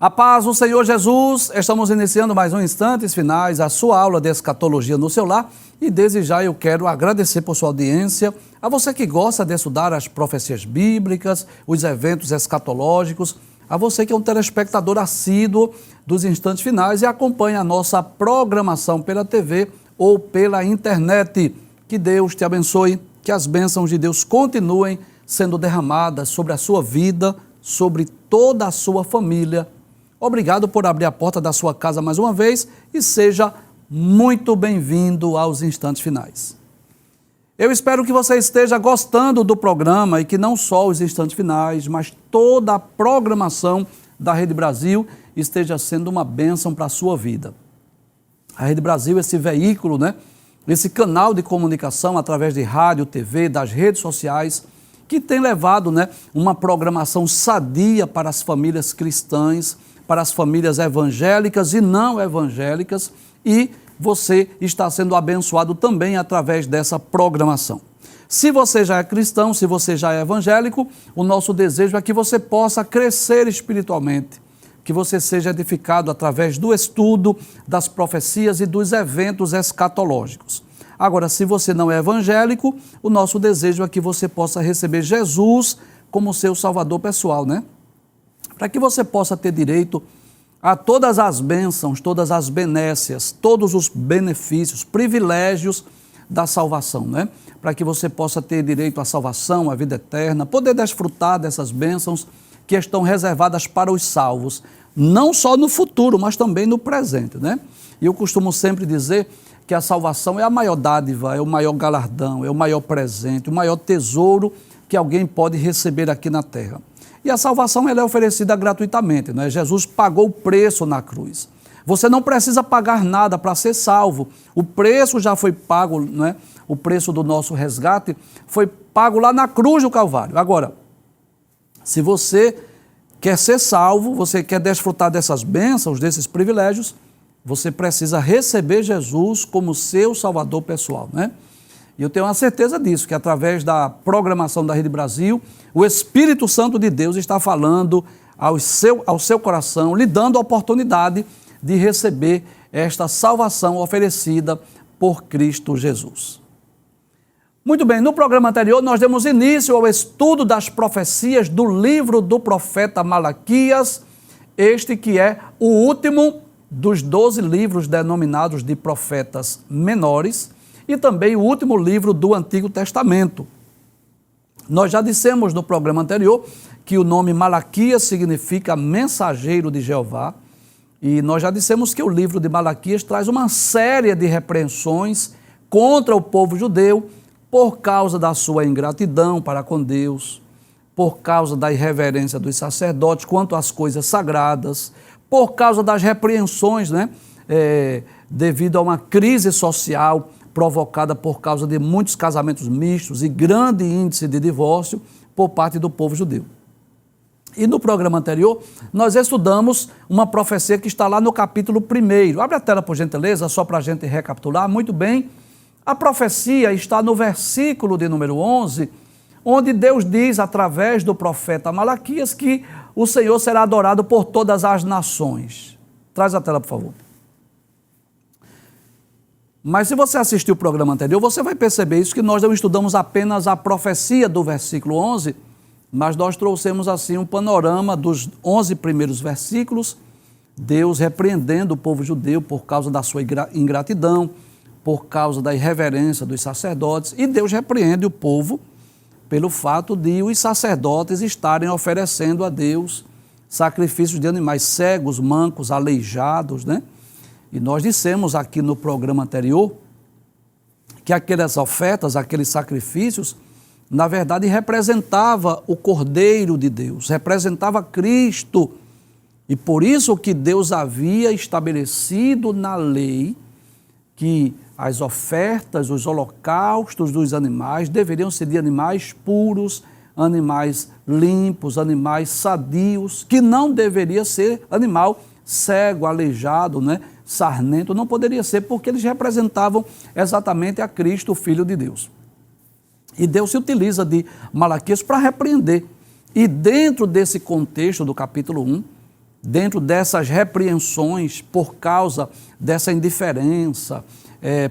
A paz do Senhor Jesus, estamos iniciando mais um Instantes Finais, a sua aula de escatologia no seu lar, e desde já eu quero agradecer por sua audiência, a você que gosta de estudar as profecias bíblicas, os eventos escatológicos, a você que é um telespectador assíduo dos Instantes Finais e acompanha a nossa programação pela TV ou pela internet. Que Deus te abençoe, que as bênçãos de Deus continuem sendo derramadas sobre a sua vida, sobre toda a sua família. Obrigado por abrir a porta da sua casa mais uma vez e seja muito bem-vindo aos Instantes Finais. Eu espero que você esteja gostando do programa e que não só os Instantes Finais, mas toda a programação da Rede Brasil esteja sendo uma bênção para a sua vida. A Rede Brasil, esse veículo, esse canal de comunicação através de rádio, TV, das redes sociais, que tem levado uma programação sadia para as famílias cristãs, para as famílias evangélicas e não evangélicas, e você está sendo abençoado também através dessa programação. Se você já é cristão, se você já é evangélico, o nosso desejo é que você possa crescer espiritualmente, que você seja edificado através do estudo das profecias e dos eventos escatológicos. Agora, se você não é evangélico, o nosso desejo é que você possa receber Jesus como seu salvador pessoal, para que você possa ter direito a todas as bênçãos, todas as benécias, todos os benefícios, privilégios da salvação, para que você possa ter direito à salvação, à vida eterna, poder desfrutar dessas bênçãos que estão reservadas para os salvos, não só no futuro, mas também no presente, E eu costumo sempre dizer que a salvação é a maior dádiva, é o maior galardão, é o maior presente, o maior tesouro que alguém pode receber aqui na terra. E a salvação ela é oferecida gratuitamente, Jesus pagou o preço na cruz. Você não precisa pagar nada para ser salvo. O preço já foi pago, O preço do nosso resgate foi pago lá na cruz do Calvário. Agora, se você quer ser salvo, você quer desfrutar dessas bênçãos, desses privilégios, você precisa receber Jesus como seu salvador pessoal, E eu tenho uma certeza disso, que através da programação da Rede Brasil, o Espírito Santo de Deus está falando ao seu coração, lhe dando a oportunidade de receber esta salvação oferecida por Cristo Jesus. Muito bem, no programa anterior nós demos início ao estudo das profecias do livro do profeta Malaquias, este que é o último dos 12 livros denominados de profetas menores, e também o último livro do Antigo Testamento. Nós já dissemos no programa anterior que o nome Malaquias significa mensageiro de Jeová, e nós já dissemos que o livro de Malaquias traz uma série de repreensões contra o povo judeu por causa da sua ingratidão para com Deus, por causa da irreverência dos sacerdotes quanto às coisas sagradas, por causa das repreensões, devido a uma crise social provocada por causa de muitos casamentos mistos e grande índice de divórcio por parte do povo judeu. E no programa anterior, nós estudamos uma profecia que está lá no capítulo 1. Abre a tela, por gentileza, só para a gente recapitular. Muito bem, a profecia está no versículo de número 11, onde Deus diz, através do profeta Malaquias, que o Senhor será adorado por todas as nações. Traz a tela, por favor. Mas se você assistiu o programa anterior, você vai perceber isso, que nós não estudamos apenas a profecia do versículo 11, mas nós trouxemos assim um panorama dos 11 primeiros versículos, Deus repreendendo o povo judeu por causa da sua ingratidão, por causa da irreverência dos sacerdotes, e Deus repreende o povo pelo fato de os sacerdotes estarem oferecendo a Deus sacrifícios de animais cegos, mancos, aleijados, E nós dissemos aqui no programa anterior que aquelas ofertas, aqueles sacrifícios, na verdade representava o Cordeiro de Deus, representava Cristo. E por isso que Deus havia estabelecido na lei que as ofertas, os holocaustos dos animais deveriam ser de animais puros, animais limpos, animais sadios, que não deveria ser animal cego, aleijado, sarnento, não poderia ser, porque eles representavam exatamente a Cristo, o Filho de Deus. E Deus se utiliza de Malaquias para repreender. E dentro desse contexto do capítulo 1, dentro dessas repreensões, por causa dessa indiferença,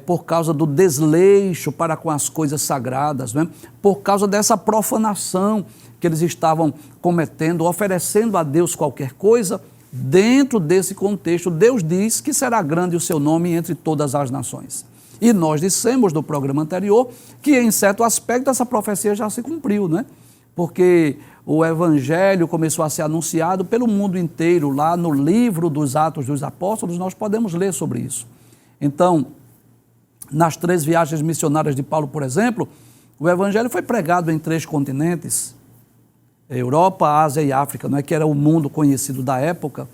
por causa do desleixo para com as coisas sagradas, né? Por causa dessa profanação que eles estavam cometendo, oferecendo a Deus qualquer coisa. Dentro desse contexto, Deus diz que será grande o seu nome entre todas as nações. E nós dissemos no programa anterior que, em certo aspecto, essa profecia já se cumpriu, né? Porque o Evangelho começou a ser anunciado pelo mundo inteiro. Lá no livro dos Atos dos Apóstolos, nós podemos ler sobre isso. Então, nas 3 viagens missionárias de Paulo, por exemplo, o Evangelho foi pregado em 3 continentes, Europa, Ásia e África, não é, que era o mundo conhecido da época.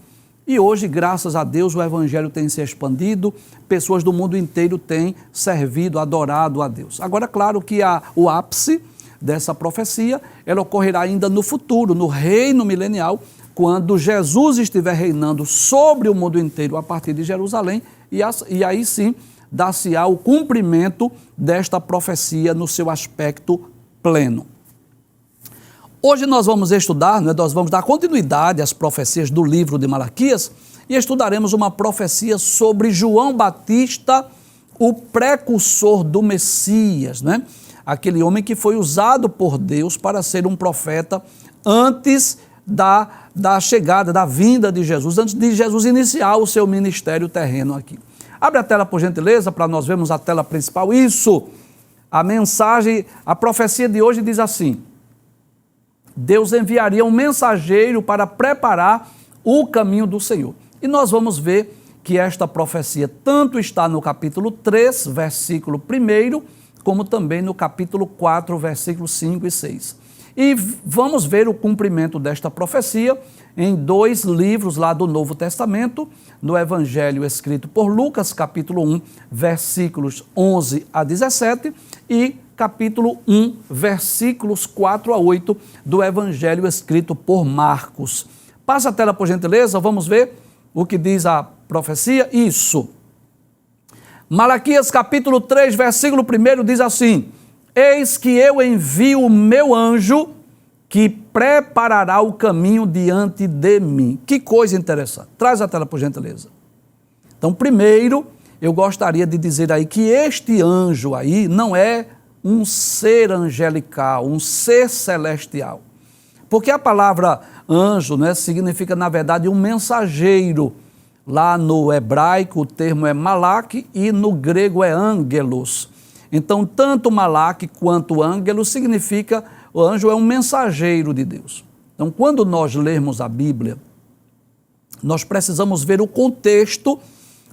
E hoje, graças a Deus, o Evangelho tem se expandido, pessoas do mundo inteiro têm servido, adorado a Deus. Agora, claro que o ápice dessa profecia, ela ocorrerá ainda no futuro, no reino milenial, quando Jesus estiver reinando sobre o mundo inteiro a partir de Jerusalém, e aí sim dar-se-á o cumprimento desta profecia no seu aspecto pleno. Hoje nós vamos estudar, nós vamos dar continuidade às profecias do livro de Malaquias e estudaremos uma profecia sobre João Batista, o precursor do Messias, né? Aquele homem que foi usado por Deus para ser um profeta antes da chegada, da vinda de Jesus, antes de Jesus iniciar o seu ministério terreno aqui. Abre a tela, por gentileza, para nós vermos a tela principal. Isso, a mensagem, a profecia de hoje diz assim: Deus enviaria um mensageiro para preparar o caminho do Senhor. E nós vamos ver que esta profecia tanto está no capítulo 3, versículo 1, como também no capítulo 4, versículos 5 e 6. E vamos ver o cumprimento desta profecia em 2 livros lá do Novo Testamento, no Evangelho escrito por Lucas, capítulo 1, versículos 11 a 17, e capítulo 1, versículos 4 a 8, do Evangelho escrito por Marcos. Passa a tela, por gentileza, vamos ver o que diz a profecia. Isso. Malaquias, capítulo 3, versículo 1, diz assim: Eis que eu envio o meu anjo que preparará o caminho diante de mim. Que coisa interessante. Traz a tela, por gentileza. Então, primeiro, eu gostaria de dizer aí que este anjo aí não é um ser angelical, um ser celestial. Porque a palavra anjo, né, significa, na verdade, um mensageiro. Lá no hebraico o termo é malak e no grego é ângelos. Então, tanto malak quanto ângelos significa, o anjo é um mensageiro de Deus. Então, quando nós lermos a Bíblia, nós precisamos ver o contexto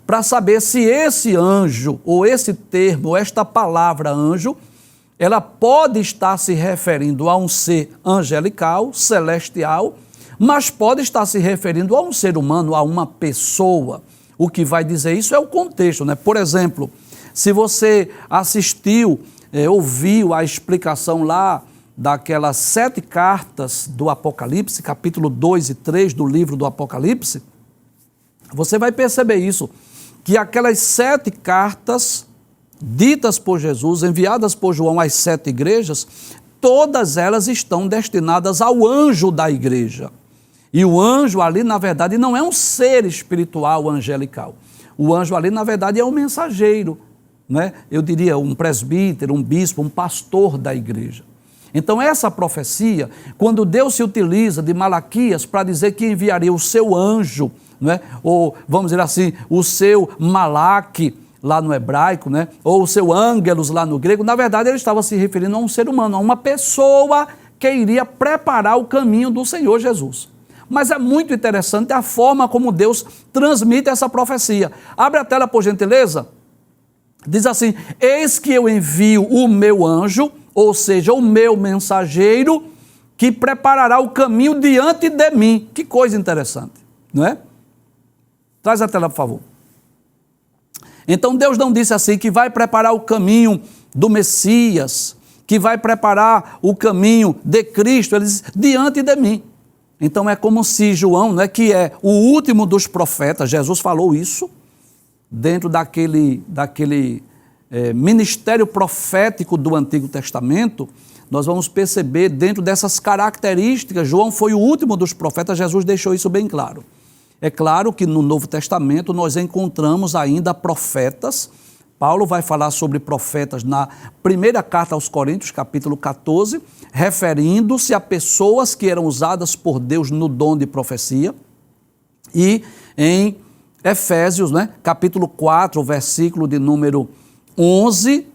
para saber se esse anjo, ou esse termo, ou esta palavra anjo, ela pode estar se referindo a um ser angelical, celestial, mas pode estar se referindo a um ser humano, a uma pessoa. O que vai dizer isso é o contexto, né? Por exemplo, se você assistiu, ouviu a explicação lá daquelas 7 cartas do Apocalipse, capítulo 2 e 3 do livro do Apocalipse, você vai perceber isso, que aquelas 7 cartas ditas por Jesus, enviadas por João às 7 igrejas, todas elas estão destinadas ao anjo da igreja. E o anjo ali, na verdade, não é um ser espiritual angelical. O anjo ali, na verdade, é um mensageiro, né? Eu diria um presbítero, um bispo, um pastor da igreja. Então, essa profecia, quando Deus se utiliza de Malaquias para dizer que enviaria o seu anjo, né? Ou, vamos dizer assim, o seu malak, lá no hebraico, né? Ou o seu ângelos lá no grego, na verdade ele estava se referindo a um ser humano, a uma pessoa que iria preparar o caminho do Senhor Jesus. Mas é muito interessante a forma como Deus transmite essa profecia. Abre a tela, por gentileza. Diz assim: eis que eu envio o meu anjo, ou seja, o meu mensageiro, que preparará o caminho diante de mim. Que coisa interessante, não é? Traz a tela, por favor. Então Deus não disse assim que vai preparar o caminho do Messias, que vai preparar o caminho de Cristo. Ele diz, diante de mim. Então é como se João, né, que é o último dos profetas, Jesus falou isso, dentro daquele ministério profético do Antigo Testamento, nós vamos perceber dentro dessas características, João foi o último dos profetas, Jesus deixou isso bem claro. É claro que no Novo Testamento nós encontramos ainda profetas. Paulo vai falar sobre profetas na primeira carta aos Coríntios, capítulo 14, referindo-se a pessoas que eram usadas por Deus no dom de profecia. E em Efésios, capítulo 4, versículo de número 11,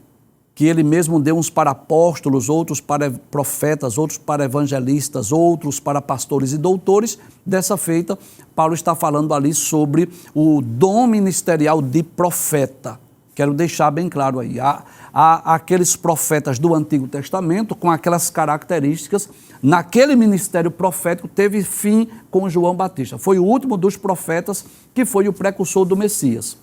que ele mesmo deu uns para apóstolos, outros para profetas, outros para evangelistas, outros para pastores e doutores. Dessa feita, Paulo está falando ali sobre o dom ministerial de profeta. Quero deixar bem claro aí, há aqueles profetas do Antigo Testamento com aquelas características. Naquele ministério profético teve fim com João Batista. Foi o último dos profetas que foi o precursor do Messias.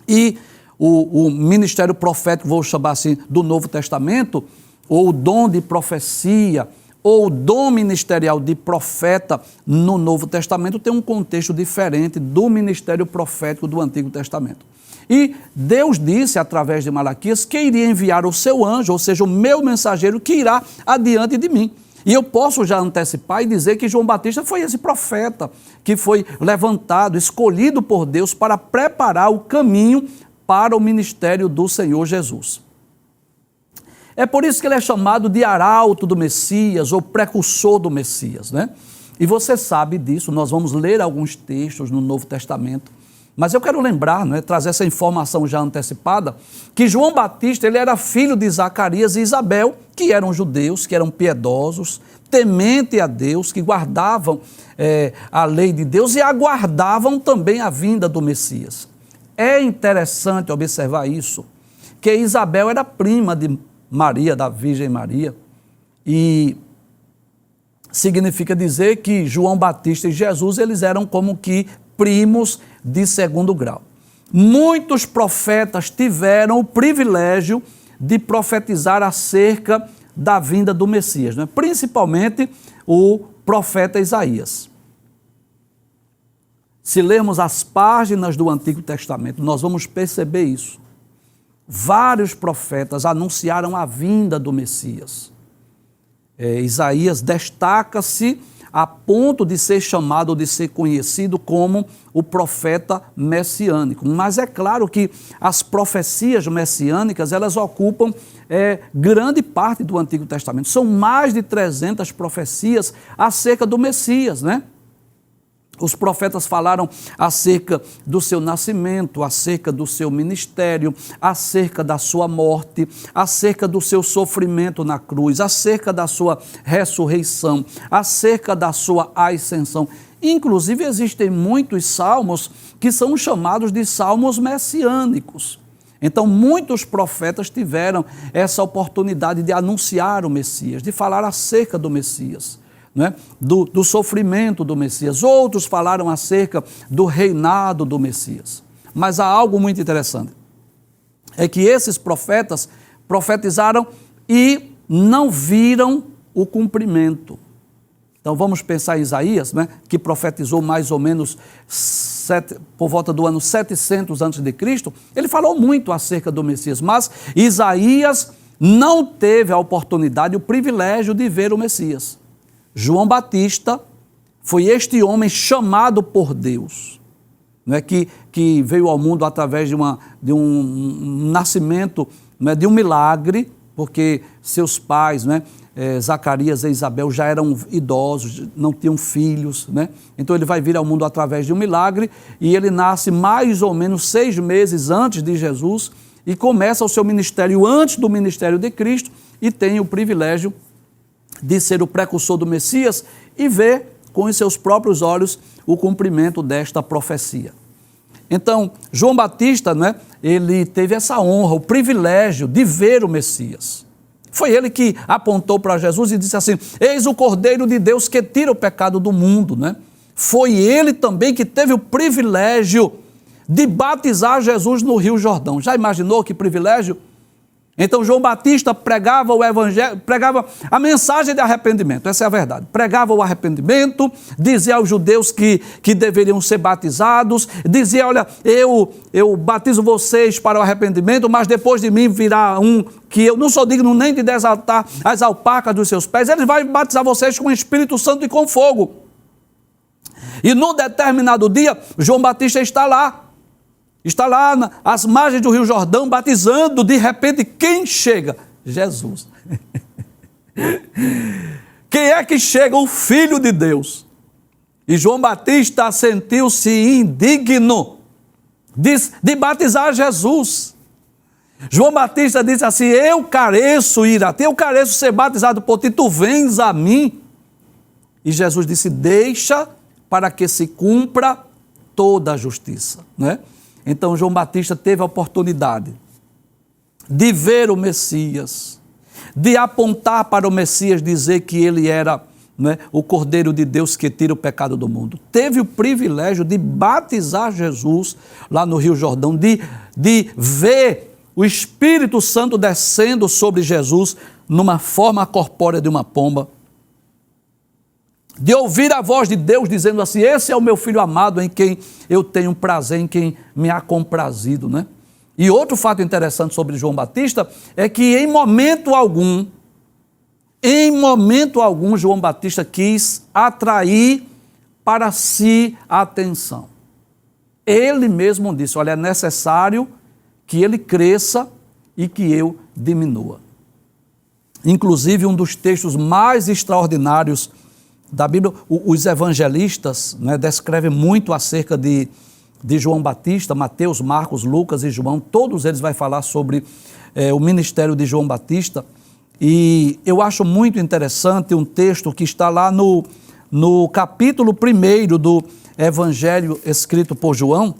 E o ministério profético, vou chamar assim, do Novo Testamento, ou o dom de profecia, ou o dom ministerial de profeta no Novo Testamento tem um contexto diferente do ministério profético do Antigo Testamento. E Deus disse, através de Malaquias, que iria enviar o seu anjo, ou seja, o meu mensageiro, que irá adiante de mim. E eu posso já antecipar e dizer que João Batista foi esse profeta que foi levantado, escolhido por Deus para preparar o caminho para o ministério do Senhor Jesus. É por isso que ele é chamado de arauto do Messias, ou precursor do Messias, E você sabe disso, nós vamos ler alguns textos no Novo Testamento, mas eu quero lembrar, trazer essa informação já antecipada, que João Batista ele era filho de Zacarias e Isabel, que eram judeus, que eram piedosos, temente a Deus, que guardavam a lei de Deus e aguardavam também a vinda do Messias. É interessante observar isso, que Isabel era prima de Maria, da Virgem Maria, e significa dizer que João Batista e Jesus, eles eram como que primos de segundo grau. Muitos profetas tiveram o privilégio de profetizar acerca da vinda do Messias, principalmente o profeta Isaías. Se lermos as páginas do Antigo Testamento, nós vamos perceber isso. Vários profetas anunciaram a vinda do Messias. Isaías destaca-se a ponto de ser chamado, de ser conhecido como o profeta messiânico. Mas é claro que as profecias messiânicas, elas ocupam grande parte do Antigo Testamento. São mais de 300 profecias acerca do Messias, Os profetas falaram acerca do seu nascimento, acerca do seu ministério, acerca da sua morte, acerca do seu sofrimento na cruz, acerca da sua ressurreição, acerca da sua ascensão. Inclusive, existem muitos salmos que são chamados de salmos messiânicos. Então, muitos profetas tiveram essa oportunidade de anunciar o Messias, de falar acerca do Messias. Do sofrimento do Messias. Outros falaram acerca do reinado do Messias. Mas há algo muito interessante, é que esses profetas profetizaram e não viram o cumprimento. Então vamos pensar em Isaías, que profetizou mais ou menos por volta do ano 700 a.C., ele falou muito acerca do Messias, mas Isaías não teve a oportunidade, o privilégio de ver o Messias. João Batista foi este homem chamado por Deus, que veio ao mundo através de um nascimento, de um milagre, porque seus pais, Zacarias e Isabel, já eram idosos, não tinham filhos, Então ele vai vir ao mundo através de um milagre e ele nasce mais ou menos 6 meses antes de Jesus e começa o seu ministério antes do ministério de Cristo e tem o privilégio de ser o precursor do Messias e ver com os seus próprios olhos o cumprimento desta profecia. Então, João Batista, ele teve essa honra, o privilégio de ver o Messias. Foi ele que apontou para Jesus e disse assim: eis o Cordeiro de Deus que tira o pecado do mundo. Foi ele também que teve o privilégio de batizar Jesus no Rio Jordão. Já imaginou que privilégio? Então João Batista pregava o evangelho, pregava a mensagem de arrependimento, essa é a verdade. Pregava o arrependimento, dizia aos judeus que deveriam ser batizados, dizia: olha, eu batizo vocês para o arrependimento, mas depois de mim virá um que eu não sou digno nem de desatar as alpacas dos seus pés, ele vai batizar vocês com o Espírito Santo e com fogo. E num determinado dia, João Batista está lá às margens do Rio Jordão, batizando. De repente, quem chega? Jesus. Quem é que chega? O Filho de Deus. E João Batista sentiu-se indigno de batizar Jesus. João Batista disse assim: eu careço ir a ti, eu careço ser batizado por ti, tu vens a mim. E Jesus disse: deixa para que se cumpra toda a justiça, né? Então João Batista teve a oportunidade de ver o Messias, de apontar para o Messias, dizer que ele era, né, o Cordeiro de Deus que tira o pecado do mundo. Teve o privilégio de batizar Jesus lá no Rio Jordão, de ver o Espírito Santo descendo sobre Jesus numa forma corpórea de uma pomba, de ouvir a voz de Deus dizendo assim: esse é o meu Filho amado, em quem eu tenho prazer, em quem me há comprazido, né? E outro fato interessante sobre João Batista é que em momento algum, João Batista quis atrair para si a atenção. Ele mesmo disse: olha, é necessário que ele cresça e que eu diminua. Inclusive, um dos textos mais extraordinários da Bíblia, os evangelistas, né, descrevem muito acerca de João Batista. Mateus, Marcos, Lucas e João, todos eles vão falar sobre o ministério de João Batista. E eu acho muito interessante um texto que está lá no capítulo 1 do Evangelho escrito por João,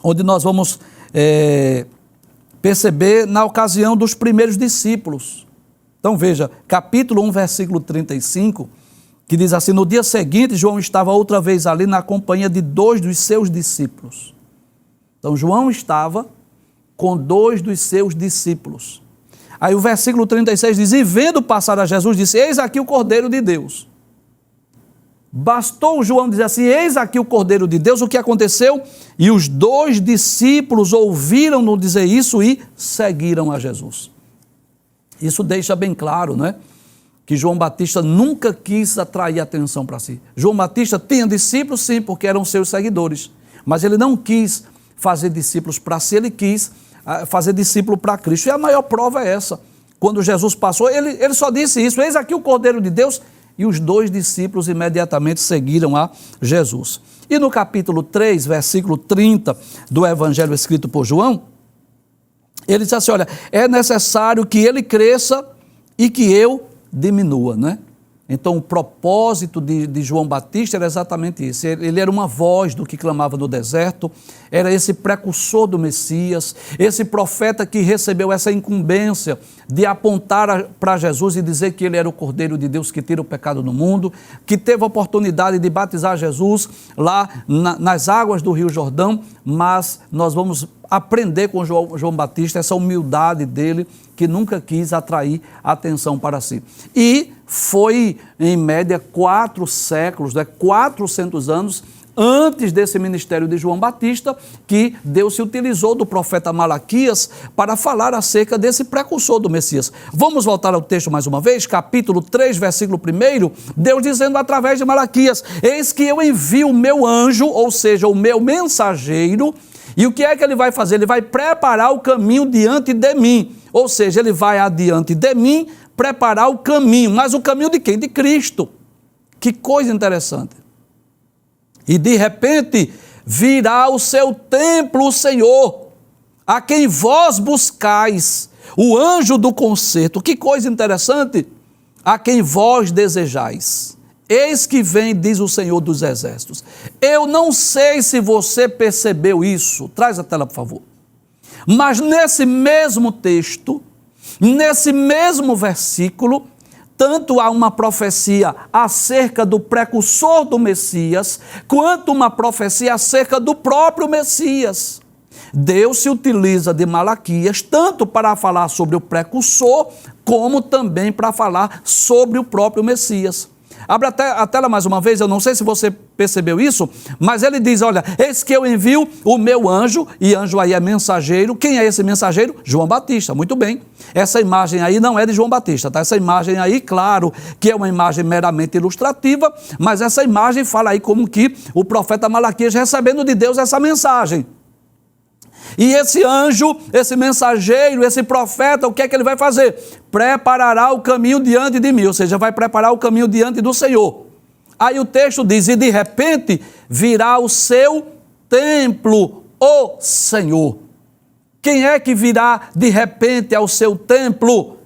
onde nós vamos perceber na ocasião dos primeiros discípulos. Então veja, capítulo 1, versículo 35, que diz assim: no dia seguinte, João estava outra vez ali na companhia de 2 dos seus discípulos. Então João estava com 2 dos seus discípulos. Aí o versículo 36 diz: e vendo passar a Jesus, disse: eis aqui o Cordeiro de Deus. Bastou João dizer assim: eis aqui o Cordeiro de Deus. O que aconteceu? E os 2 discípulos ouviram-no dizer isso e seguiram a Jesus. Isso deixa bem claro, né, que João Batista nunca quis atrair atenção para si. João Batista tinha discípulos, sim, porque eram seus seguidores, mas ele não quis fazer discípulos para si, ele quis fazer discípulo para Cristo. E a maior prova é essa. Quando Jesus passou, ele só disse isso: eis aqui o Cordeiro de Deus, e os 2 discípulos imediatamente seguiram a Jesus. E no capítulo 3, versículo 30 do Evangelho escrito por João, ele diz assim: olha, é necessário que ele cresça e que eu diminua, né? Então o propósito de João Batista era exatamente isso. Ele era uma voz do que clamava no deserto, era esse precursor do Messias, esse profeta que recebeu essa incumbência de apontar para Jesus e dizer que ele era o Cordeiro de Deus que tira o pecado do mundo, que teve a oportunidade de batizar Jesus lá nas águas do Rio Jordão. Mas nós vamos aprender com João Batista essa humildade dele, que nunca quis atrair atenção para si. E foi, em média, 4 séculos, 400 anos antes desse ministério de João Batista, que Deus se utilizou do profeta Malaquias para falar acerca desse precursor do Messias. Vamos voltar ao texto mais uma vez, capítulo 3, versículo 1, Deus dizendo através de Malaquias: eis que eu envio o meu anjo, ou seja, o meu mensageiro. E o que é que ele vai fazer? Ele vai preparar o caminho diante de mim, ou seja, ele vai adiante de mim preparar o caminho. Mas o caminho de quem? De Cristo. Que coisa interessante. E de repente virá o seu templo, o Senhor, a quem vós buscais, o anjo do concerto. Que coisa interessante. A quem vós desejais. Eis que vem, diz o Senhor dos Exércitos. Eu não sei se você percebeu isso. Traz a tela, por favor. Mas nesse mesmo texto, nesse mesmo versículo, tanto há uma profecia acerca do precursor do Messias, quanto uma profecia acerca do próprio Messias. Deus se utiliza de Malaquias tanto para falar sobre o precursor, como também para falar sobre o próprio Messias. Abra a tela mais uma vez, eu não sei se você percebeu isso, mas ele diz, olha, eis que eu envio o meu anjo, e anjo aí é mensageiro. Quem é esse mensageiro? João Batista, muito bem. Essa imagem aí não é de João Batista, tá? Essa imagem aí, claro, que é uma imagem meramente ilustrativa, mas essa imagem fala aí como que o profeta Malaquias recebendo de Deus essa mensagem. E esse anjo, esse mensageiro, esse profeta, o que é que ele vai fazer? Preparará o caminho diante de mim, ou seja, vai preparar o caminho diante do Senhor. Aí o texto diz, e de repente virá o seu templo, o Senhor. Quem é que virá de repente ao seu templo?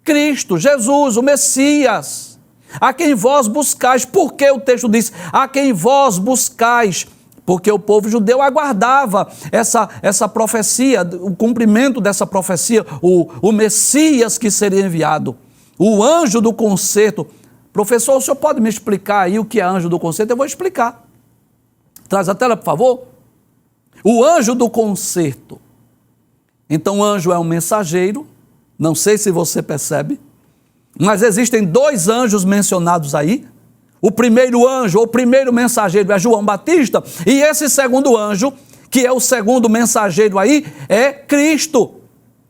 Cristo, Jesus, o Messias, a quem vós buscais. Por que o texto diz, a quem vós buscais? Porque o povo judeu aguardava essa profecia, o cumprimento dessa profecia, o Messias que seria enviado, o anjo do concerto. Professor, o senhor pode me explicar aí o que é anjo do concerto? Eu vou explicar. Traz a tela, por favor. O anjo do concerto. Então, anjo é um mensageiro, não sei se você percebe, mas existem dois anjos mencionados aí. O primeiro anjo, ou o primeiro mensageiro é João Batista, e esse segundo anjo, que é o segundo mensageiro aí, é Cristo.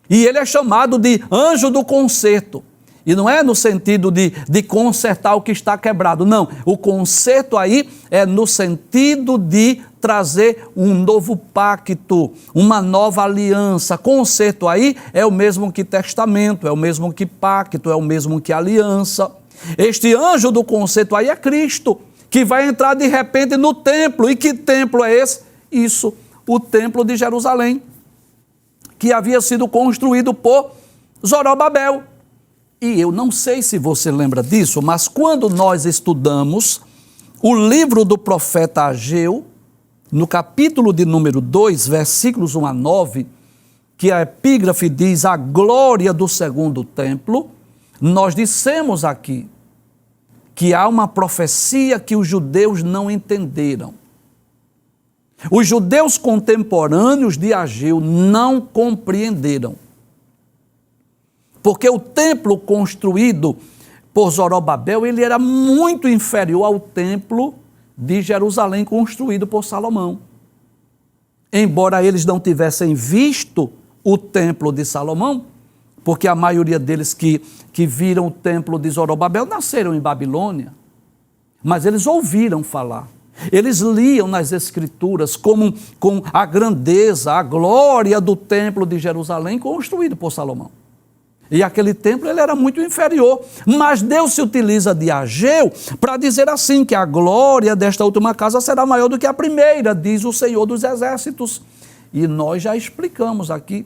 E ele é chamado de anjo do concerto. E não é no sentido de consertar o que está quebrado, não. O concerto aí é no sentido de trazer um novo pacto, uma nova aliança. Concerto aí é o mesmo que testamento, é o mesmo que pacto, é o mesmo que aliança. Este anjo do concerto aí é Cristo, que vai entrar de repente no templo. E que templo é esse? Isso, o templo de Jerusalém, que havia sido construído por Zorobabel. E eu não sei se você lembra disso, mas quando nós estudamos o livro do profeta Ageu, no capítulo de número 2, versículos 1 a 9, que a epígrafe diz a glória do segundo templo, nós dissemos aqui que há uma profecia que os judeus não entenderam. Os judeus contemporâneos de Ageu não compreenderam. Porque o templo construído por Zorobabel, ele era muito inferior ao templo de Jerusalém construído por Salomão. Embora eles não tivessem visto o templo de Salomão, porque a maioria deles que viram o templo de Zorobabel nasceram em Babilônia, mas eles ouviram falar, eles liam nas escrituras com a grandeza, a glória do templo de Jerusalém construído por Salomão. E aquele templo ele era muito inferior, mas Deus se utiliza de Ageu para dizer assim, que a glória desta última casa será maior do que a primeira, diz o Senhor dos Exércitos. E nós já explicamos aqui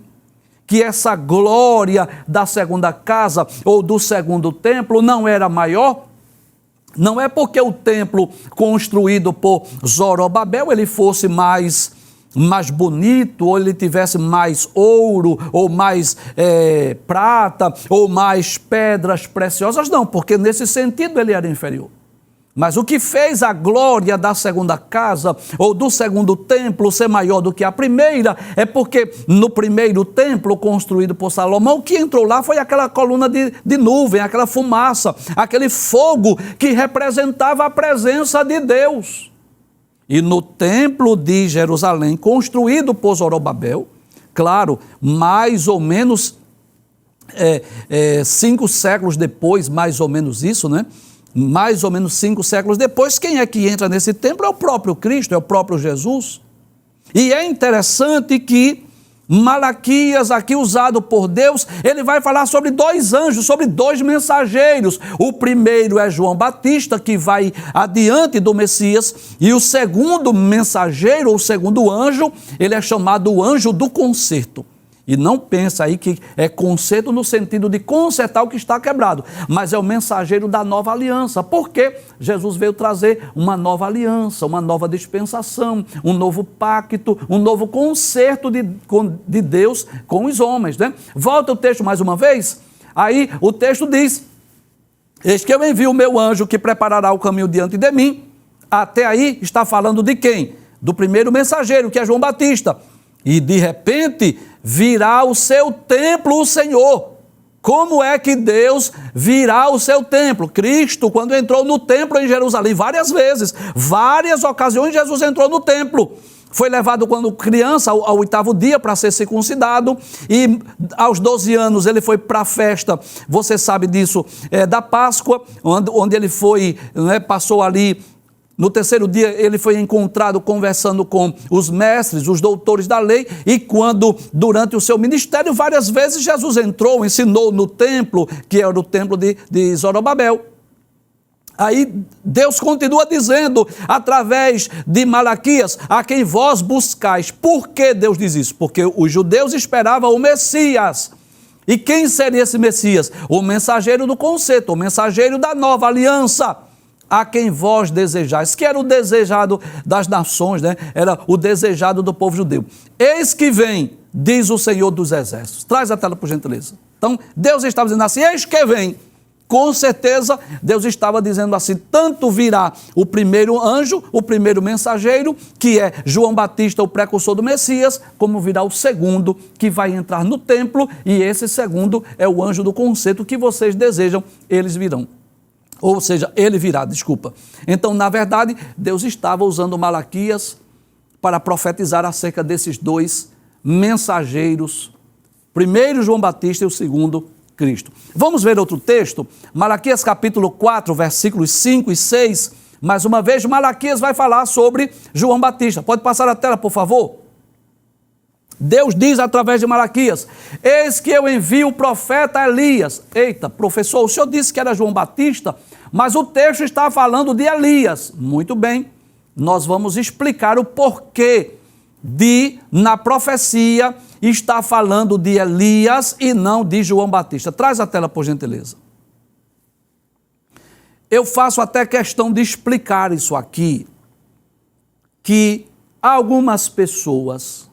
que essa glória da segunda casa ou do segundo templo não era maior. Não é porque o templo construído por Zorobabel ele fosse mais bonito, ou ele tivesse mais ouro, ou mais prata, ou mais pedras preciosas, não, porque nesse sentido ele era inferior. Mas o que fez a glória da segunda casa, ou do segundo templo, ser maior do que a primeira, é porque no primeiro templo construído por Salomão, o que entrou lá foi aquela coluna de nuvem, aquela fumaça, aquele fogo que representava a presença de Deus. E no templo de Jerusalém, construído por Zorobabel, claro, mais ou menos 5 séculos depois, mais ou menos isso, né? Mais ou menos 5 séculos depois, quem é que entra nesse templo? É o próprio Cristo, é o próprio Jesus. E é interessante que Malaquias, aqui usado por Deus, ele vai falar sobre 2 anjos, sobre 2 mensageiros. O primeiro é João Batista, que vai adiante do Messias, e o segundo mensageiro, ou segundo anjo, ele é chamado o anjo do concerto. E não pensa aí que é conserto no sentido de consertar o que está quebrado, mas é o mensageiro da nova aliança, porque Jesus veio trazer uma nova aliança, uma nova dispensação, um novo pacto, um novo concerto de Deus com os homens, né? Volta o texto mais uma vez, aí o texto diz, eis que eu envio o meu anjo que preparará o caminho diante de mim. Até aí está falando de quem? Do primeiro mensageiro, que é João Batista. E de repente virá o seu templo, o Senhor. Como é que Deus virá o seu templo? Cristo, quando entrou no templo em Jerusalém, várias vezes, várias ocasiões, Jesus entrou no templo. Foi levado quando criança ao 8º dia para ser circuncidado, e aos 12 anos ele foi para a festa, você sabe disso, da Páscoa, onde ele foi, passou ali. No 3º dia ele foi encontrado conversando com os mestres, os doutores da lei, e quando, durante o seu ministério, várias vezes Jesus entrou, ensinou no templo, que era o templo de Zorobabel. Aí Deus continua dizendo, através de Malaquias, a quem vós buscais. Por que Deus diz isso? Porque os judeus esperavam o Messias. E quem seria esse Messias? O mensageiro do concerto, o mensageiro da nova aliança. A quem vós desejais, que era o desejado das nações, Era o desejado do povo judeu. Eis que vem, diz o Senhor dos Exércitos. Traz a tela, por gentileza. Então, Deus estava dizendo assim, eis que vem. Com certeza, Deus estava dizendo assim, tanto virá o primeiro anjo, o primeiro mensageiro, que é João Batista, o precursor do Messias, como virá o segundo, que vai entrar no templo, e esse segundo é o anjo do concerto que vocês desejam, eles virão. Ou seja, ele virá, desculpa. Então, na verdade, Deus estava usando Malaquias para profetizar acerca desses dois mensageiros, primeiro João Batista e o segundo Cristo. Vamos ver outro texto, Malaquias capítulo 4, versículos 5 e 6. Mais uma vez, Malaquias vai falar sobre João Batista. Pode passar a tela, por favor? Deus diz através de Malaquias, eis que eu envio o profeta Elias. Eita, professor, o senhor disse que era João Batista, mas o texto está falando de Elias. Muito bem, nós vamos explicar o porquê na profecia, está falando de Elias e não de João Batista. Traz a tela, por gentileza. Eu faço até questão de explicar isso aqui, que algumas pessoas,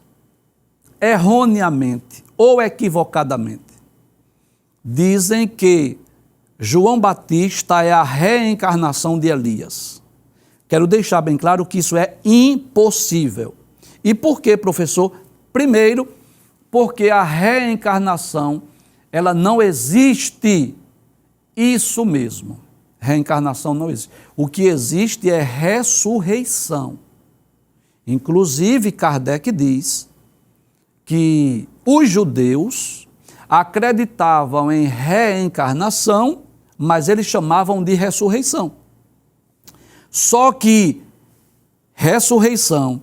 erroneamente ou equivocadamente, dizem que João Batista é a reencarnação de Elias. Quero deixar bem claro que isso é impossível. E por quê, professor? Primeiro, porque a reencarnação, ela não existe. Isso mesmo, reencarnação não existe. O que existe é ressurreição. Inclusive, Kardec diz que os judeus acreditavam em reencarnação, mas eles chamavam de ressurreição. Só que ressurreição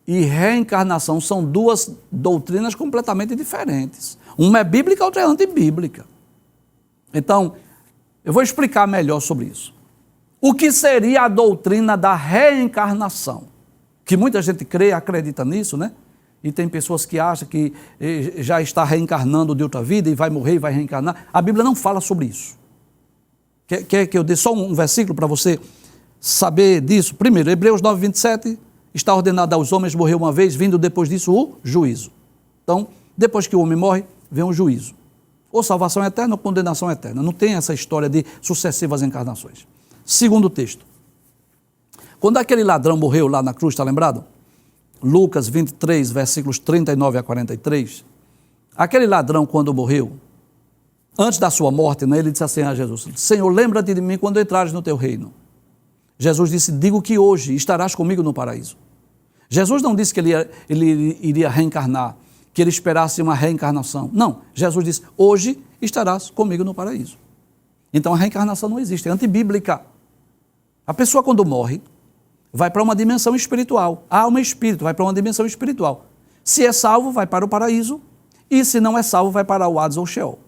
e reencarnação são duas doutrinas completamente diferentes. Uma é bíblica, a outra é antibíblica. Então, eu vou explicar melhor sobre isso. O que seria a doutrina da reencarnação? Que muita gente crê, acredita nisso, E tem pessoas que acham que já está reencarnando de outra vida e vai morrer e vai reencarnar. A Bíblia não fala sobre isso. Quer que eu dê só um versículo para você saber disso? Primeiro, Hebreus 9, 27, está ordenado aos homens morrer uma vez, vindo depois disso o juízo. Então, depois que o homem morre, vem o juízo. Ou salvação eterna ou condenação eterna. Não tem essa história de sucessivas encarnações. Segundo texto. Quando aquele ladrão morreu lá na cruz, está lembrado? Lucas 23, versículos 39 a 43. Aquele ladrão, quando morreu, antes da sua morte, ele disse assim a Jesus, Senhor, lembra-te de mim quando entrares no teu reino. Jesus disse, digo que hoje estarás comigo no paraíso. Jesus não disse que ele iria reencarnar, que ele esperasse uma reencarnação. Não, Jesus disse, hoje estarás comigo no paraíso. Então a reencarnação não existe, é antibíblica. A pessoa quando morre, vai para uma dimensão espiritual. A alma espírito vai para uma dimensão espiritual. Se é salvo, vai para o paraíso, e se não é salvo, vai para o Hades ou Sheol.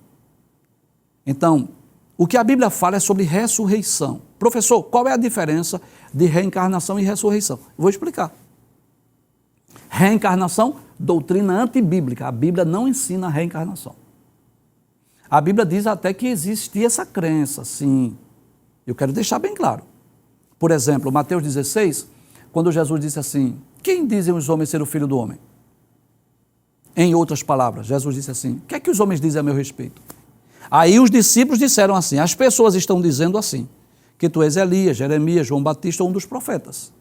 Então, o que a Bíblia fala é sobre ressurreição. Professor, qual é a diferença de reencarnação e ressurreição? Vou explicar. Reencarnação, doutrina antibíblica. A Bíblia não ensina a reencarnação. A Bíblia diz até que existia essa crença, sim. Eu quero deixar bem claro. Por exemplo, Mateus 16, quando Jesus disse assim, quem dizem os homens ser o filho do homem? Em outras palavras, Jesus disse assim, o que é que os homens dizem a meu respeito? Aí os discípulos disseram assim, as pessoas estão dizendo assim, que tu és Elias, Jeremias, João Batista ou um dos profetas.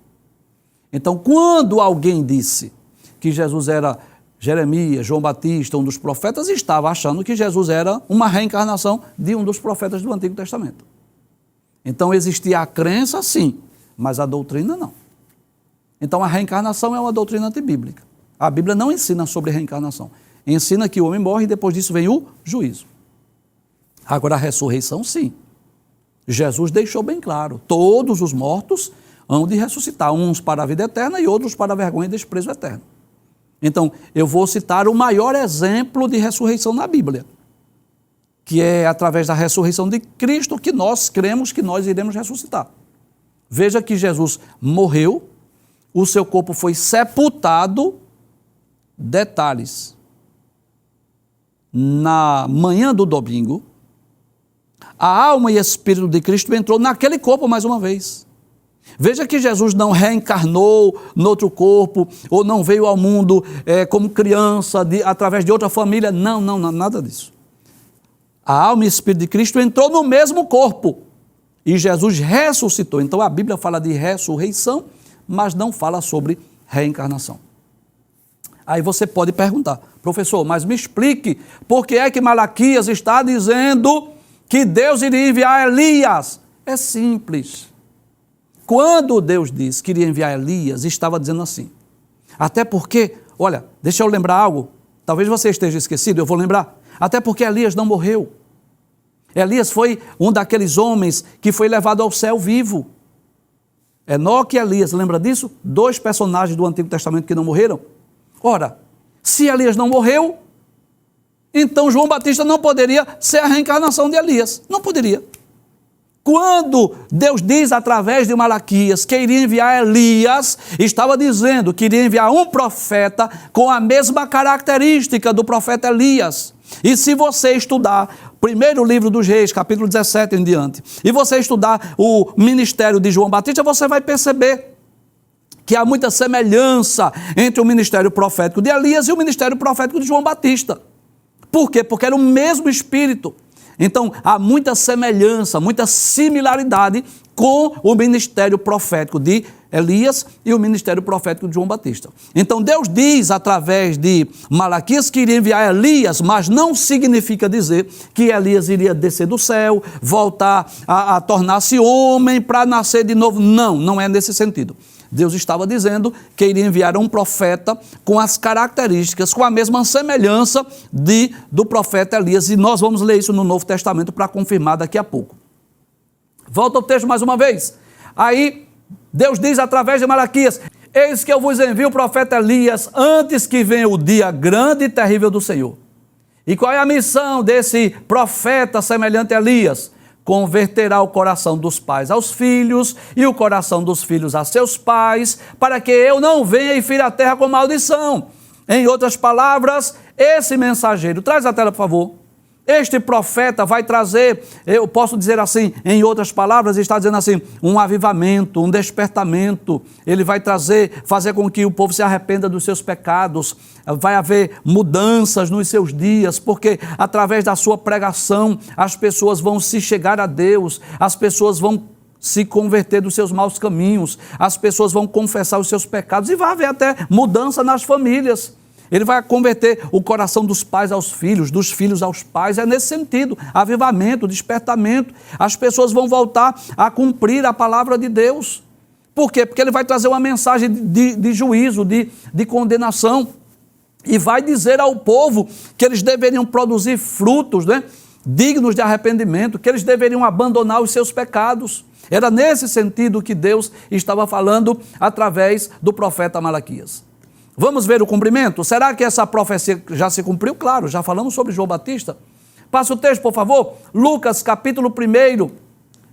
Então, quando alguém disse que Jesus era Jeremias, João Batista, um dos profetas, estava achando que Jesus era uma reencarnação de um dos profetas do Antigo Testamento. Então existia a crença, sim, mas a doutrina não. Então a reencarnação é uma doutrina antibíblica. A Bíblia não ensina sobre reencarnação. Ensina que o homem morre e depois disso vem o juízo. Agora a ressurreição, sim. Jesus deixou bem claro, todos os mortos hão de ressuscitar, uns para a vida eterna e outros para a vergonha e desprezo eterno. Então, eu vou citar o maior exemplo de ressurreição na Bíblia, que é através da ressurreição de Cristo que nós cremos que nós iremos ressuscitar. Veja que Jesus morreu, o seu corpo foi sepultado, detalhes, na manhã do domingo, a alma e espírito de Cristo entrou naquele corpo mais uma vez. Veja que Jesus não reencarnou no outro corpo, ou não veio ao mundo como criança, através de outra família. Não, nada disso. A alma e espírito de Cristo entrou no mesmo corpo e Jesus ressuscitou. Então a Bíblia fala de ressurreição, mas não fala sobre reencarnação. Aí você pode perguntar, professor, mas me explique, por que é que Malaquias está dizendo que Deus iria enviar Elias? É simples. Quando Deus disse que iria enviar Elias, estava dizendo assim. Até porque, olha, deixa eu lembrar algo, talvez você esteja esquecido, eu vou lembrar. Até porque Elias não morreu. Elias foi um daqueles homens que foi levado ao céu vivo. Enoque e Elias, lembra disso? 2 personagens do Antigo Testamento que não morreram. Ora, se Elias não morreu, então João Batista não poderia ser a reencarnação de Elias. Não poderia. Quando Deus diz através de Malaquias que iria enviar Elias, estava dizendo que iria enviar um profeta com a mesma característica do profeta Elias. E se você estudar primeiro livro dos Reis, capítulo 17 em diante, e você estudar o ministério de João Batista, você vai perceber que há muita semelhança entre o ministério profético de Elias e o ministério profético de João Batista. Por quê? Porque era o mesmo Espírito. Então, há muita semelhança, muita similaridade com o ministério profético de Elias e o ministério profético de João Batista. Então, Deus diz através de Malaquias que iria enviar Elias, mas não significa dizer que Elias iria descer do céu, voltar a tornar-se homem para nascer de novo. Não é nesse sentido. Deus estava dizendo que iria enviar um profeta com as características, com a mesma semelhança do profeta Elias. E nós vamos ler isso no Novo Testamento para confirmar daqui a pouco. Volta ao texto mais uma vez. Aí Deus diz através de Malaquias: eis que eu vos envio o profeta Elias antes que venha o dia grande e terrível do Senhor. E qual é a missão desse profeta semelhante a Elias? Converterá o coração dos pais aos filhos e o coração dos filhos a seus pais, para que eu não venha e fira a terra com maldição. Em outras palavras, esse mensageiro, traz a tela por favor, este profeta vai trazer, eu posso dizer assim, em outras palavras, está dizendo assim, um avivamento, um despertamento. Ele vai fazer com que o povo se arrependa dos seus pecados. Vai haver mudanças nos seus dias, porque através da sua pregação, as pessoas vão se chegar a Deus, as pessoas vão se converter dos seus maus caminhos, as pessoas vão confessar os seus pecados e vai haver até mudança nas famílias. Ele vai converter o coração dos pais aos filhos, dos filhos aos pais, é nesse sentido, avivamento, despertamento. As pessoas vão voltar a cumprir a palavra de Deus. Por quê? Porque ele vai trazer uma mensagem de juízo, de condenação, e vai dizer ao povo que eles deveriam produzir frutos, né, dignos de arrependimento, que eles deveriam abandonar os seus pecados. Era nesse sentido que Deus estava falando através do profeta Malaquias. Vamos ver o cumprimento? Será que essa profecia já se cumpriu? Claro, já falamos sobre João Batista. Passa o texto, por favor. Lucas, capítulo 1,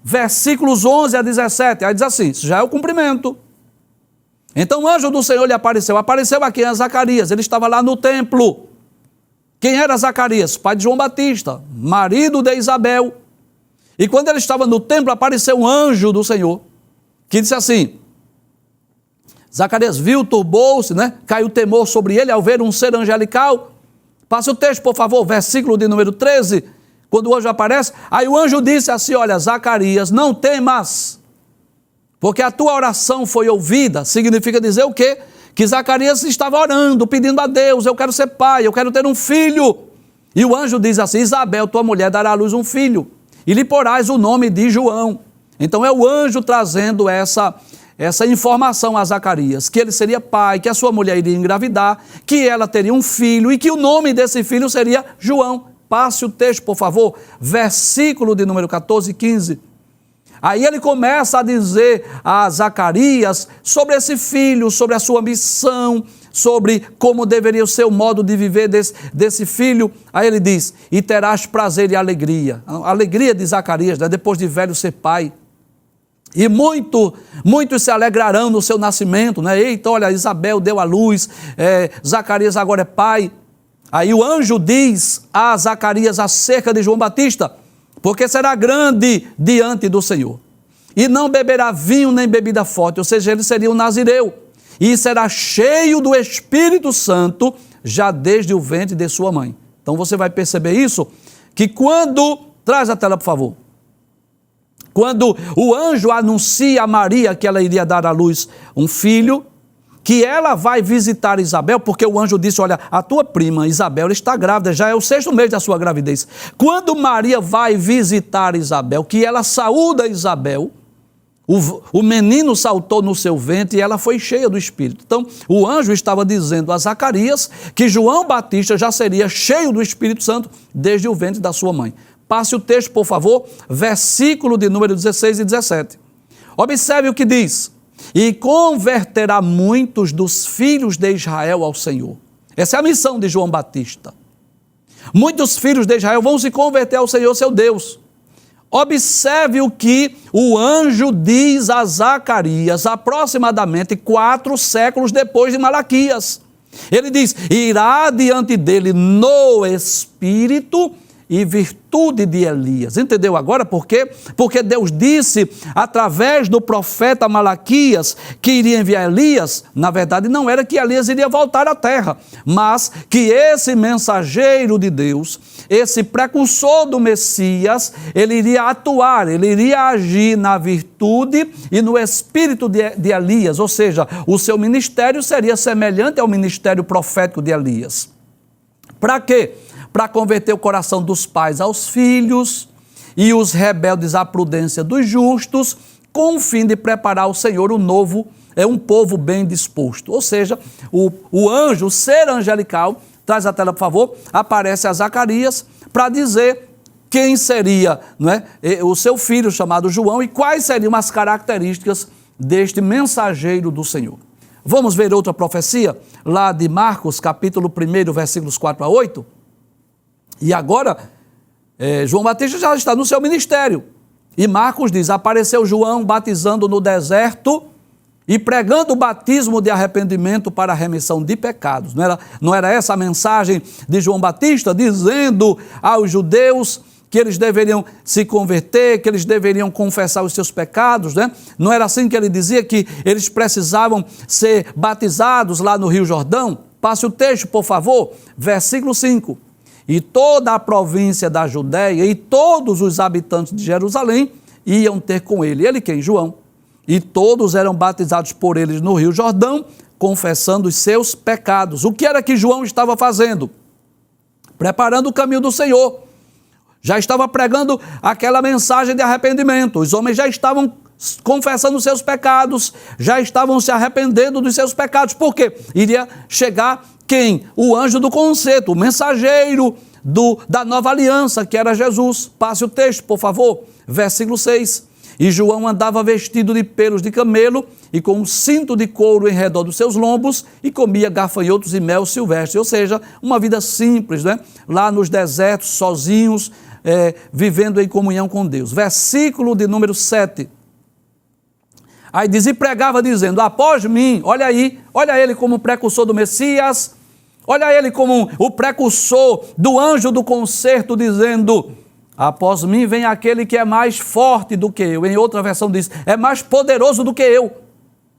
versículos 11 a 17. Aí diz assim, isso já é o cumprimento. Então o anjo do Senhor lhe apareceu. Apareceu a quem? A Zacarias. Ele estava lá no templo. Quem era Zacarias? Pai de João Batista, marido de Isabel. E quando ele estava no templo, apareceu um anjo do Senhor, que disse assim, Zacarias viu, turbou-se, né? Caiu temor sobre ele ao ver um ser angelical. Passa o texto, por favor, versículo de número 13, quando o anjo aparece. Aí o anjo disse assim, olha, Zacarias, não temas, porque a tua oração foi ouvida. Significa dizer o quê? que Zacarias estava orando, pedindo a Deus: eu quero ser pai, eu quero ter um filho. E o anjo diz assim: Isabel, tua mulher, dará à luz um filho, e lhe porás o nome de João. Então é o anjo trazendo essa informação a Zacarias, que ele seria pai, que a sua mulher iria engravidar, que ela teria um filho e que o nome desse filho seria João. Passe o texto, por favor, versículo de número 14 e 15. Aí ele começa a dizer a Zacarias sobre esse filho, sobre a sua missão, sobre como deveria ser o modo de viver desse filho. Aí ele diz: e terás prazer e alegria. A alegria de Zacarias, né, depois de velho ser pai. E muitos se alegrarão no seu nascimento, né? Eita, olha, Isabel deu à luz, Zacarias agora é pai. Aí o anjo diz a Zacarias acerca de João Batista: porque será grande diante do Senhor, e não beberá vinho nem bebida forte, ou seja, ele seria um nazireu, e será cheio do Espírito Santo, já desde o ventre de sua mãe. Então você vai perceber isso, que quando, traz a tela por favor, quando o anjo anuncia a Maria que ela iria dar à luz um filho, que ela vai visitar Isabel, porque o anjo disse: olha, a tua prima Isabel está grávida, já é o 6º mês da sua gravidez. Quando Maria vai visitar Isabel, que ela saúda Isabel, o menino saltou no seu ventre e ela foi cheia do Espírito. Então, o anjo estava dizendo a Zacarias que João Batista já seria cheio do Espírito Santo desde o ventre da sua mãe. Passe o texto, por favor, versículo de número 16 e 17. Observe o que diz: e converterá muitos dos filhos de Israel ao Senhor. Essa é a missão de João Batista. Muitos filhos de Israel vão se converter ao Senhor, seu Deus. Observe o que o anjo diz a Zacarias, aproximadamente 4 séculos depois de Malaquias. Ele diz: irá diante dele no Espírito e virtude de Elias. Entendeu agora por quê? Porque Deus disse através do profeta Malaquias que iria enviar Elias. Na verdade não era que Elias iria voltar à terra, mas que esse mensageiro de Deus, esse precursor do Messias, ele iria atuar, ele iria agir na virtude e no espírito de Elias, ou seja, o seu ministério seria semelhante ao ministério profético de Elias. Para quê? Para converter o coração dos pais aos filhos e os rebeldes à prudência dos justos, com o fim de preparar ao Senhor um povo bem disposto. Ou seja, o anjo, o ser angelical, traz a tela por favor, aparece a Zacarias para dizer quem seria, não é, o seu filho chamado João e quais seriam as características deste mensageiro do Senhor. Vamos ver outra profecia, lá de Marcos, capítulo 1, versículos 4 a 8. E agora, João Batista já está no seu ministério. E Marcos diz: apareceu João batizando no deserto e pregando o batismo de arrependimento para a remissão de pecados. Não era essa a mensagem de João Batista, dizendo aos judeus que eles deveriam se converter, que eles deveriam confessar os seus pecados, né? Não era assim que ele dizia, que eles precisavam ser batizados lá no Rio Jordão? Passe o texto, por favor, versículo 5. E toda a província da Judéia e todos os habitantes de Jerusalém iam ter com ele. Ele quem? João. E todos eram batizados por eles no Rio Jordão, confessando os seus pecados. O que era que João estava fazendo? Preparando o caminho do Senhor. Já estava pregando aquela mensagem de arrependimento. Os homens já estavam confessando os seus pecados, já estavam se arrependendo dos seus pecados. Por quê? Iria chegar quem? O anjo do concerto, o mensageiro da nova aliança, que era Jesus. Passe o texto, por favor, versículo 6. E João andava vestido de pelos de camelo e com um cinto de couro em redor dos seus lombos e comia gafanhotos e mel silvestre, ou seja, uma vida simples, né? Lá nos desertos, sozinhos, vivendo em comunhão com Deus. Versículo de número 7. Aí diz: e pregava dizendo: após mim, olha aí, olha ele como precursor do Messias, olha ele como o precursor do anjo do concerto, dizendo: após mim vem aquele que é mais forte do que eu. Em outra versão diz: é mais poderoso do que eu.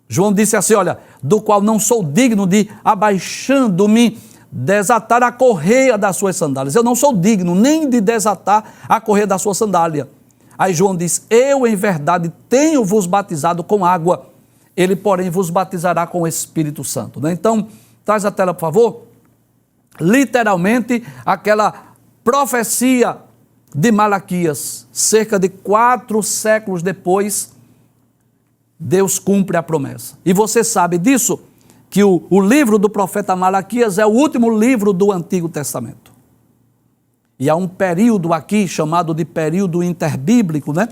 João disse assim: olha, do qual não sou digno de, abaixando-me, desatar a correia das suas sandálias. Eu não sou digno nem de desatar a correia da sua sandália. Aí João diz: eu em verdade tenho-vos batizado com água, ele, porém, vos batizará com o Espírito Santo. Né? Então, traz a tela, por favor. Literalmente, aquela profecia de Malaquias, cerca de 4 séculos depois, Deus cumpre a promessa. E você sabe disso, que o livro do profeta Malaquias é o último livro do Antigo Testamento. E há um período aqui chamado de período interbíblico, né?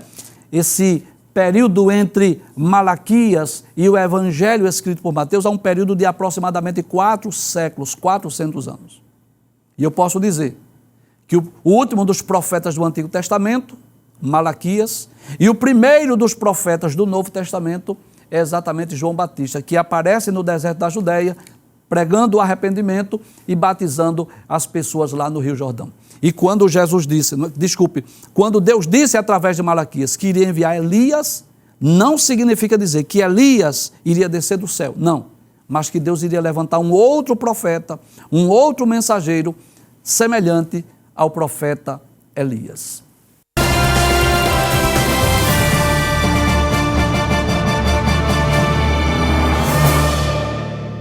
Esse período entre Malaquias e o Evangelho escrito por Mateus há um período de aproximadamente 4 séculos, 400 anos. E eu posso dizer que o último dos profetas do Antigo Testamento, Malaquias, e o primeiro dos profetas do Novo Testamento é exatamente João Batista, que aparece no deserto da Judeia, pregando o arrependimento e batizando as pessoas lá no Rio Jordão. E quando quando Deus disse através de Malaquias que iria enviar Elias, não significa dizer que Elias iria descer do céu, não, mas que Deus iria levantar um outro profeta, um outro mensageiro, semelhante ao profeta Elias.